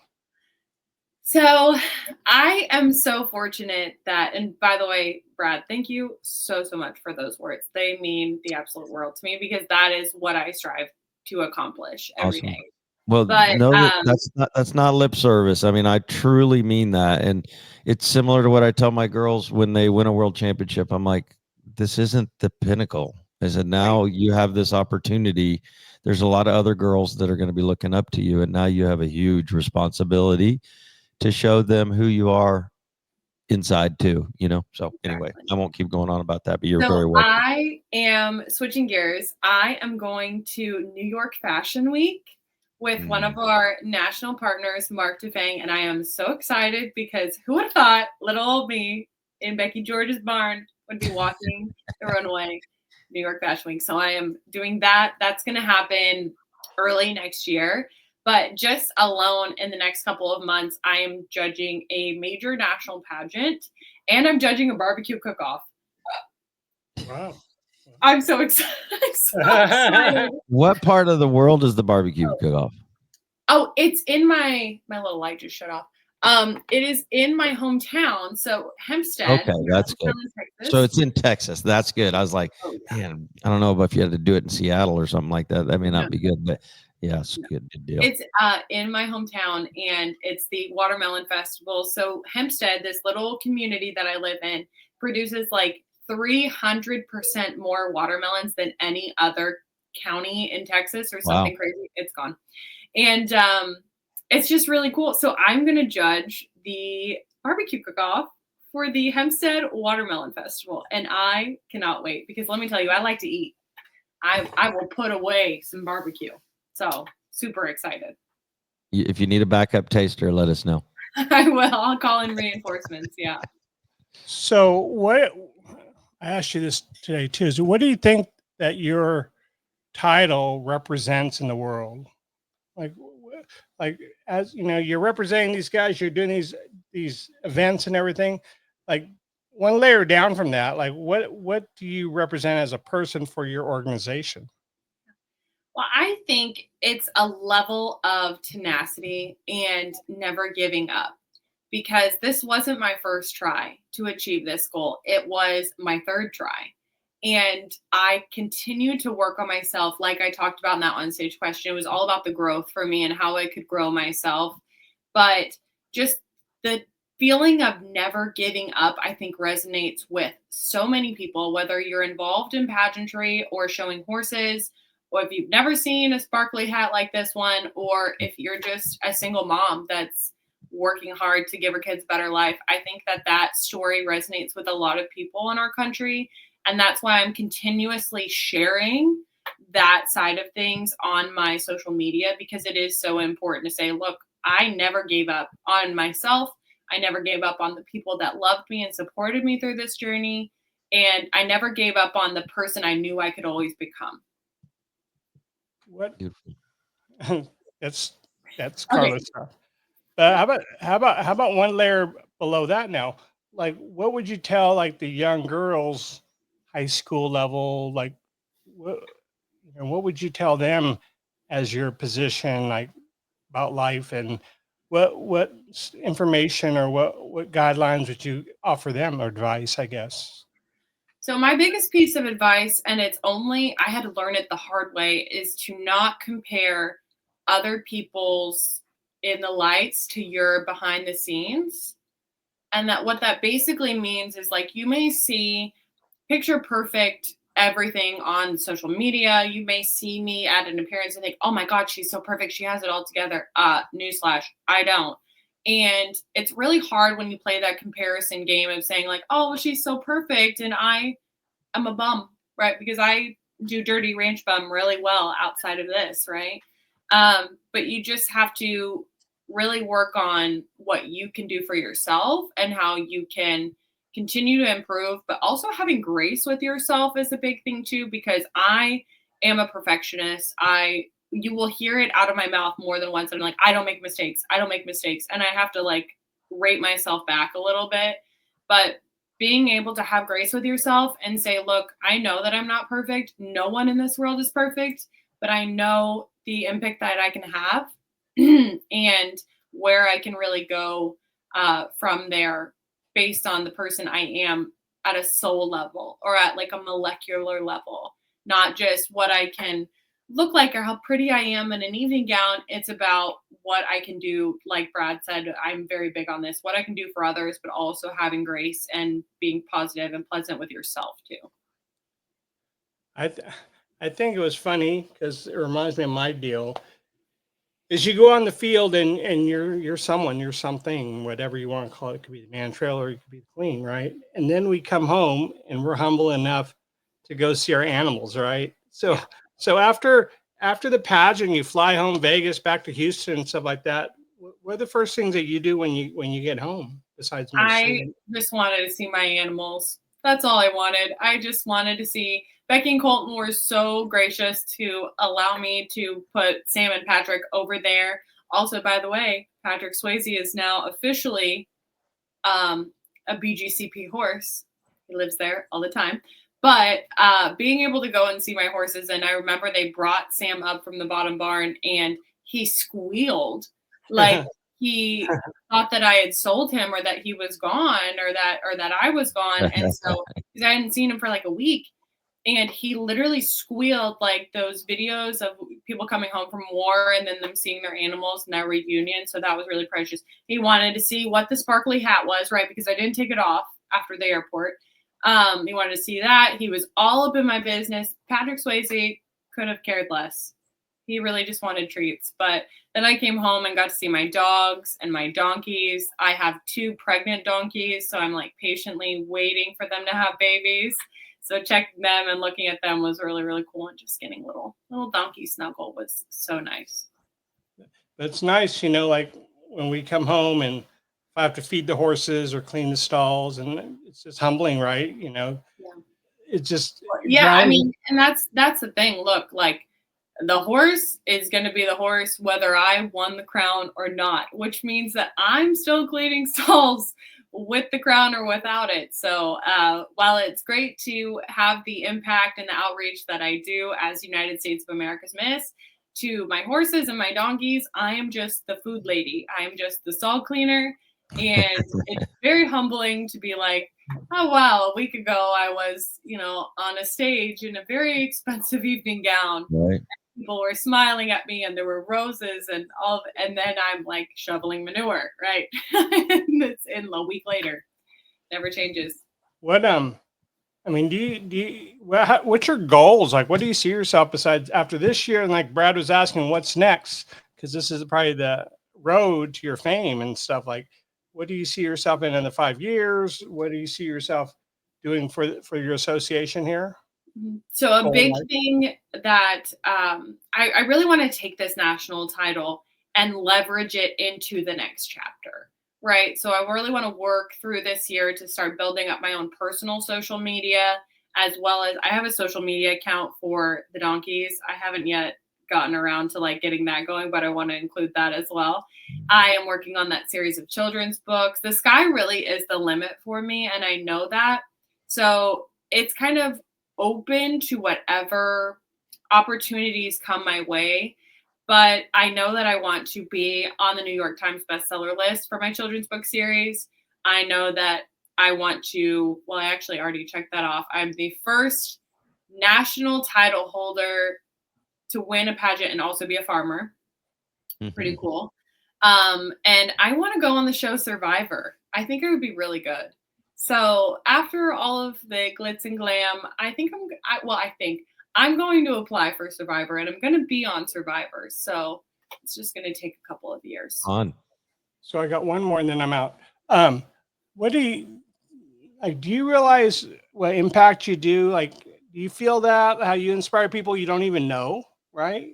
So I am so fortunate that, and by the way, Brad, thank you so much for those words. They mean the absolute world to me because that is what I strive to accomplish every day. Well, that's not lip service. I mean, I truly mean that. And it's similar to what I tell my girls when they win a world championship. I'm like, this isn't the pinnacle. I said, now you have this opportunity. There's a lot of other girls that are going to be looking up to you. And now you have a huge responsibility to show them who you are inside too, So anyway, I won't keep going on about that, but you're very welcome. I am switching gears. I am going to New York Fashion Week with one of our national partners, Mark DeFang, and I am so excited because who would have thought little old me in Becky George's barn would be walking the runway New York Fashion Week. So I am doing that. That's going to happen early next year. But just alone in the next couple of months, I am judging a major national pageant and I'm judging a barbecue cook-off. Wow. I'm so excited. What part of the world is the barbecue cook-off? Oh, it's in my little light just shut off. It is in my hometown. So Hempstead. Okay, that's good. So it's in Texas. That's good. I was like, man, I don't know if you had to do it in Seattle or something like that. That may not be good, but yeah, it's good deal. It's in my hometown and it's the Watermelon Festival. So Hempstead, this little community that I live in, produces like 300% more watermelons than any other county in Texas or something crazy. It's gone. And it's just really cool. So I'm going to judge the barbecue cook-off for the Hempstead Watermelon Festival. And I cannot wait because let me tell you, I like to eat. I will put away some barbecue. So super excited. If you need a backup taster, let us know. I will. I'll call in reinforcements. Yeah. So what I asked you this today too, is what do you think that your title represents in the world? Like like, as you know, you're representing these guys, you're doing these events and everything. Like, one layer down from that, like, what do you represent as a person for your organization? Well, I think it's a level of tenacity and never giving up, because this wasn't my first try to achieve this goal. It was my third try. And I continued to work on myself. Like I talked about in that on stage question, it was all about the growth for me and how I could grow myself. But just the feeling of never giving up, I think resonates with so many people, whether you're involved in pageantry or showing horses, or if you've never seen a sparkly hat like this one, or if you're just a single mom that's working hard to give her kids a better life. I think that story resonates with a lot of people in our country. And that's why I'm continuously sharing that side of things on my social media, because it is so important to say, look, I never gave up on myself. I never gave up on the people that loved me and supported me through this journey. And I never gave up on the person I knew I could always become. What Beautiful. that's Okay. Carla stuff. How about one layer below that now? Like, what would you tell like the young girls, high school level, like what what would you tell them as your position, like about life, and information or what guidelines would you offer them, or advice, I guess? So my biggest piece of advice, and I had to learn it the hard way, is to not compare other people's in the lights to your behind the scenes. And that what that basically means is, like, you may see picture perfect everything on social media. You may see me at an appearance and think, oh my God, she's so perfect. She has it all together. Newsflash, I don't. And it's really hard when you play that comparison game of saying, like, oh, well, she's so perfect and I'm a bum, right? Because I do dirty ranch bum really well outside of this, right? But you just have to really work on what you can do for yourself and how you can continue to improve, but also having grace with yourself is a big thing too, because I am a perfectionist. You will hear it out of my mouth more than once. I'm like, I don't make mistakes. I don't make mistakes. And I have to like rate myself back a little bit. But being able to have grace with yourself and say, look, I know that I'm not perfect. No one in this world is perfect, but I know the impact that I can have and where I can really go from there based on the person I am at a soul level or at like a molecular level, not just what I can look like or how pretty I am in an evening gown. It's about what I can do. Like Brad said, I'm very big on this, what I can do for others, but also having grace and being positive and pleasant with yourself too. I th- I think it was funny because it reminds me of my deal. Is you go on the field and you're someone, you're something, whatever you want to call it. It could be the man trailer, it could be the queen, right? And then we come home and we're humble enough to go see our animals, right? So Yeah. so after the pageant, you fly home Vegas, back to Houston and stuff like that. What are the first things that you do when you get home besides maybe I sleep? just wanted to see my animals. That's all I wanted. I just wanted to see. Becky and Colton were so gracious to allow me to put Sam and Patrick over there. Also, by the way, Patrick Swayze is now officially a BGCP horse. He lives there all the time. But being able to go and see my horses, and I remember they brought Sam up from the bottom barn and he squealed like he thought that I had sold him or that he was gone or that I was gone. And so because I hadn't seen him for like a week. And he literally squealed like those videos of people coming home from war and then them seeing their animals and their reunion. So that was really precious. He wanted to see what the sparkly hat was, right? Because I didn't take it off after the airport. He wanted to see that. He was all up in my business. Patrick Swayze could have cared less. He really just wanted treats. But then I came home and got to see my dogs and my donkeys. I have 2 pregnant donkeys, so I'm like patiently waiting for them to have babies. So checking them and looking at them was really, really cool. And just getting little donkey snuggle was so nice. But it's nice, like when we come home and if I have to feed the horses or clean the stalls, and it's just humbling, right? Yeah. It's just Yeah, I grounding. mean, and that's the thing. Look, like The horse is going to be the horse whether I won the crown or not, which means that I'm still cleaning stalls with the crown or without it. So while it's great to have the impact and the outreach that I do as United States of America's Miss to my horses and my donkeys, I am just the food lady. I am just the stall cleaner. And it's very humbling to be like, oh, wow, a week ago I was, on a stage in a very expensive evening gown. Right. People were smiling at me and there were roses and and then I'm like shoveling manure, right? And it's in a week later. Never changes. What I mean, what's your goals? Like, what do you see yourself besides after this year? And like Brad was asking, what's next? Because this is probably the road to your fame and stuff. Like, what do you see yourself in the 5 years? What do you see yourself doing for your association here? So a big thing that I really want to take this national title and leverage it into the next chapter, right? So I really want to work through this year to start building up my own personal social media, as well as I have a social media account for the donkeys. I haven't yet gotten around to like getting that going, but I want to include that as well. I am working on that series of children's books. The sky really is the limit for me, and I know that. So it's kind of open to whatever opportunities come my way. But I know that I want to be on the New York Times bestseller list for my children's book series. I know that I want to, well, I actually already checked that off. I'm the first national title holder to win a pageant and also be a farmer. Pretty cool. And I want to go on the show Survivor. I think it would be really good. So after all of the glitz and glam, I think I'm going to apply for Survivor, and I'm going to be on Survivor. So it's just going to take a couple of years. On. So I got one more and then I'm out. What do you realize what impact you do? Like, do you feel that how you inspire people you don't even know, right?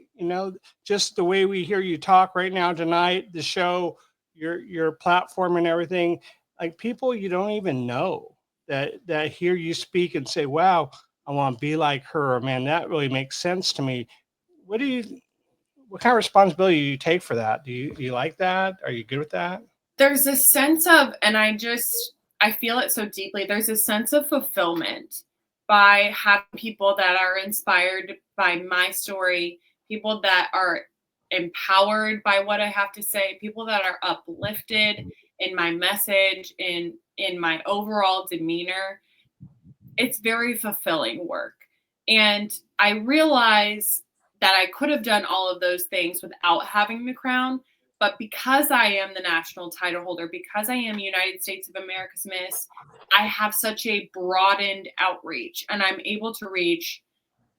Just the way we hear you talk right now tonight, the show, your platform and everything, like people you don't even know that hear you speak and say, wow, I want to be like her. Man, that really makes sense to me. What kind of responsibility do you take for that? Do you like that? Are you good with that? There's a sense of, and I feel it so deeply. There's a sense of fulfillment by having people that are inspired by my story, people that are empowered by what I have to say, people that are uplifted in my message, in my overall demeanor. It's very fulfilling work. And I realize that I could have done all of those things without having the crown. But because I am the national title holder, because I am United States of America's Miss, I have such a broadened outreach, and I'm able to reach,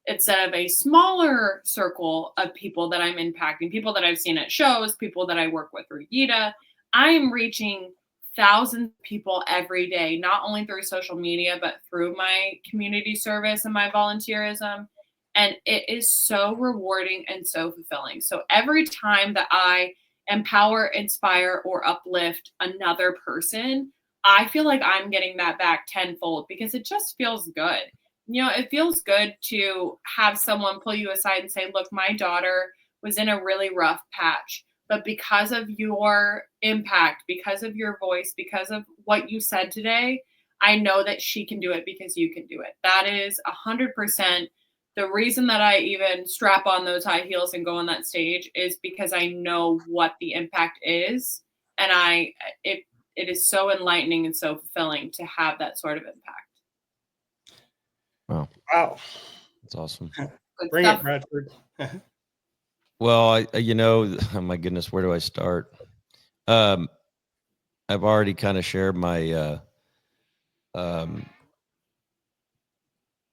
instead of a smaller circle of people that I'm impacting, people that I've seen at shows, people that I work with through YITA, I am reaching thousands of people every day, not only through social media, but through my community service and my volunteerism. And it is so rewarding and so fulfilling. So every time that I empower, inspire, or uplift another person, I feel like I'm getting that back tenfold because it just feels good. It feels good to have someone pull you aside and say, look, my daughter was in a really rough patch, but because of your impact, because of your voice, because of what you said today, I know that she can do it because you can do it. That is 100%. The reason that I even strap on those high heels and go on that stage is because I know what the impact is. And it is so enlightening and so fulfilling to have that sort of impact. Wow. That's awesome. Bring it, Bradford. Well, oh my goodness, where do I start? I've already kind of shared my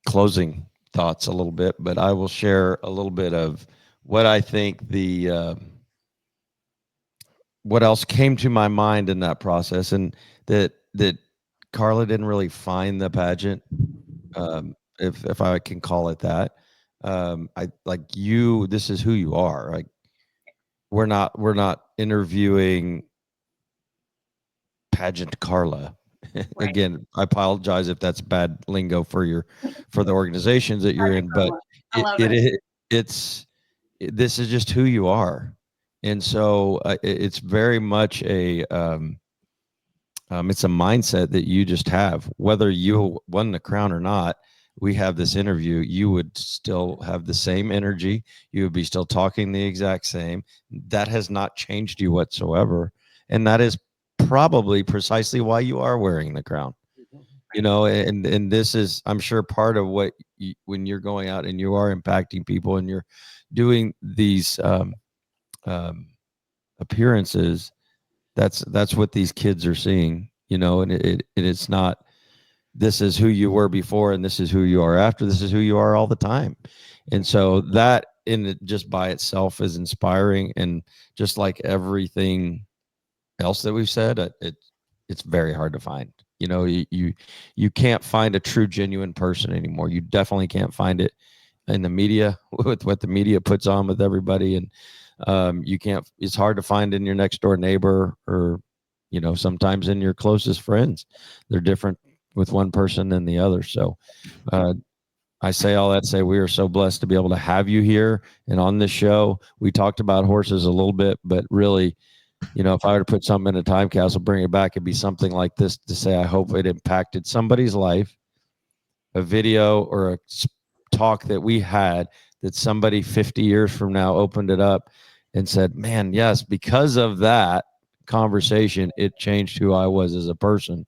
closing thoughts a little bit, but I will share a little bit of what I think what else came to my mind in that process, and that Carla didn't really find the pageant, if I can call it that. I like you. This is who you are. Like we're not interviewing pageant Carla. Right. Again, I apologize if that's bad lingo for the organizations that you're in, but it's this is just who you are. And so it's very much it's a mindset that you just have, whether you won the crown or not. We have this interview, you would still have the same energy. You would be still talking the exact same. That has not changed you whatsoever. And that is probably precisely why you are wearing the crown. And this is, I'm sure, part of what when you're going out and you are impacting people and you're doing these appearances, that's what these kids are seeing, and it's not, this is who you were before and this is who you are after. This is who you are all the time. And so that in it just by itself is inspiring. And just like everything else that we've said, it's very hard to find. You can't find a true, genuine person anymore. You definitely can't find it in the media with what the media puts on with everybody. And you can't, it's hard to find in your next door neighbor or, sometimes in your closest friends. They're different with one person than the other. So I say all that to say we are so blessed to be able to have you here and on this show. We talked about horses a little bit, but really, if I were to put something in a time capsule, bring it back, it'd be something like this to say, I hope it impacted somebody's life, a video or a talk that we had that somebody 50 years from now opened it up and said, man, yes, because of that conversation, it changed who I was as a person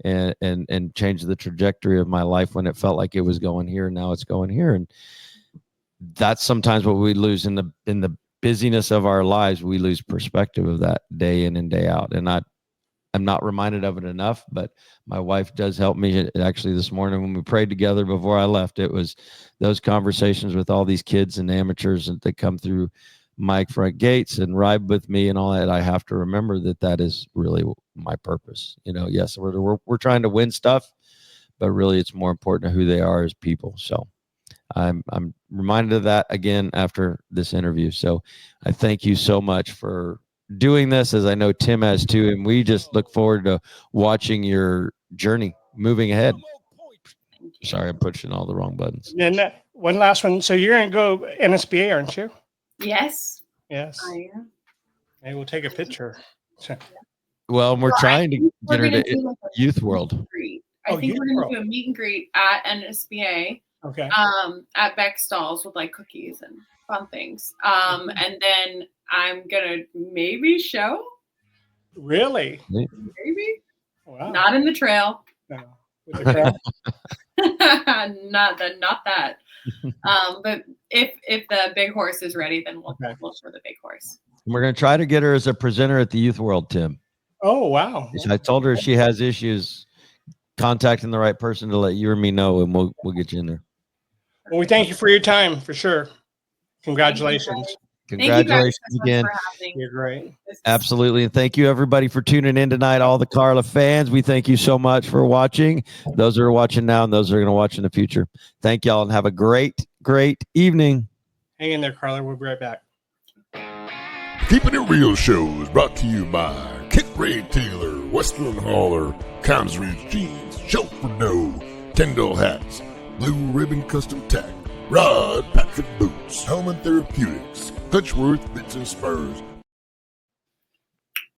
and changed the trajectory of my life when it felt like it was going here. And now it's going here. And that's sometimes what we lose in the busyness of our lives. We lose perspective of that day in and day out. And I'm not reminded of it enough, but my wife does help me. Actually, this morning when we prayed together before I left, it was those conversations with all these kids and amateurs that come through my front gates and ride with me and all that. I have to remember that is really my purpose. Yes, we're trying to win stuff, but really it's more important to who they are as people. So I'm reminded of that again after this interview. So I thank you so much for doing this, as I know Tim has too. And we just look forward to watching your journey moving ahead. Sorry, I'm pushing all the wrong buttons. And one last one. So you're going to go NSBA, aren't you? Yes. Yes. I am. Maybe we'll take a picture. Well, we're trying to get her to Youth World. I think we're going to do a meet and greet at NSBA. Okay. At Beck stalls with like cookies and fun things. And then I'm gonna maybe show. Really? Maybe. Wow. Not in the trail. No. With the crowd? not that. But if the big horse is ready, then we'll show the big horse. We're gonna try to get her as a presenter at the Youth World, Tim. Oh wow. I told her if she has issues contacting the right person to let you or me know, and we'll get you in there. Well, we thank you for your time, for sure. Congratulations. Congratulations again. You're great. Absolutely. And thank you, everybody, for tuning in tonight. All the Carla fans, we thank you so much for watching. Those that are watching now and those that are going to watch in the future. Thank y'all and have a great, great evening. Hang in there, Carla. We'll be right back. Keeping It Real show is brought to you by Kick Ray Taylor, Western Hauler, Combs Ridge Jeans, Shelf for Dough, Tyndall Hats, Blue Ribbon Custom Tack, Rod Patrick Boots, Hellman Therapeutics, Hutchworth Bits and Spurs,